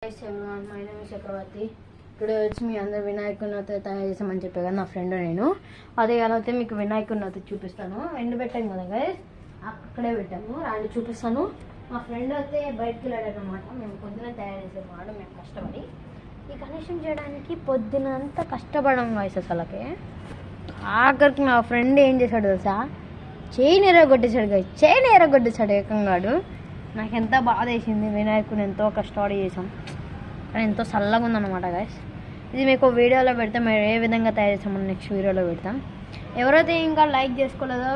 My name Chakravarthi. Today వచ్చి మీ అందరు వినాయకుని తయారు చేసామని చెప్పే కదా నా ఫ్రెండ్ నేను. అదే ఎలా అయితే మీకు వినాయకుని చూపిస్తాను. ఎండు పెట్టాము కదా గైస్, అక్కడే పెట్టాము. రాండి చూపిస్తాను. మా ఫ్రెండ్ అయితే బయటకు వెళ్ళాడనమాట. మేము పొద్దున తయారు చేసేవాడు. మేము కష్టపడి ఈ కనెక్షన్ చేయడానికి పొద్దునంతా కష్టపడడం గైస్. అసలకి ఆఖరికి మా ఫ్రెండ్ ఏం చేశాడు తెలుసా, చైన్ ఎరగొట్టేశాడు గైస్. చైన్ ఎరగొట్టేశాడు ఏకంగాడు. నాకు ఎంత బాధ వేసింది. వినాయకుని ఎంతో కష్టపడి చేసాం కానీ ఎంతో చల్లగా ఉందన్నమాట గైస్. ఇది మీకు వీడియోలో పెడతాం, మేము ఏ విధంగా తయారు చేసామని నెక్స్ట్ వీడియోలో పెడతాం. ఎవరైతే ఇంకా లైక్ చేసుకోలేదో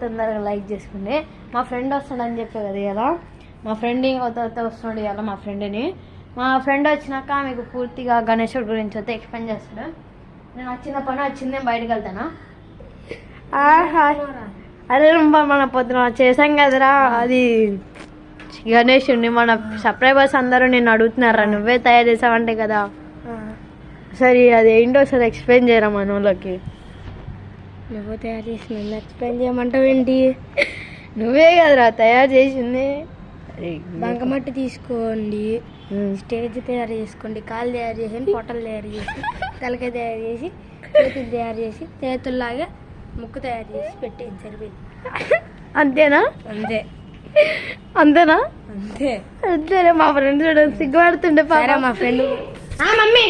తొందరగా లైక్ చేసుకోండి. మా ఫ్రెండ్ వస్తాడని చెప్పే కదా మా ఫ్రెండ్ ఇంకొక వస్తున్నాడు ఇవాళ. మా ఫ్రెండ్ వచ్చినాక మీకు పూర్తిగా గణేశుడి గురించి అయితే ఎక్స్ప్లెయిన్ చేస్తాడు. నేను వచ్చిన పని వచ్చింది, నేను బయటకు వెళ్తానా. అరే మన పొద్దున చేసాం కదరా అది గణేశుడిని. మన సబ్స్క్రైబర్స్ అందరూ నేను అడుగుతున్నారా నువ్వే తయారు చేసావంటే కదా. సరే అది ఏంటో సరే ఎక్స్ప్లెయిన్ చేయరా మన వాళ్ళకి. నువ్వు తయారు చేసిన ఎక్స్ప్లెయిన్ చేయమంటావు ఏంటి? నువ్వే కదరా తయారు చేసింది. బంకమట్టి తీసుకోండి, స్టేజ్ తయారు చేసుకోండి, కాళ్ళు తయారు చేసి, పొట్టలు తయారు చేసి, తలకాయ తయారు చేసి, చేతులు తయారు చేసి, చేతుల్లాగా ముక్కు తయారు చేసి పెట్టేది సరిపోయింది. అంతేనా? అంతేనా? అంతేనా? మా ఫ్రెండ్ సిగ్గుపడుతుండే మా ఫ్రెండ్ మమ్మీ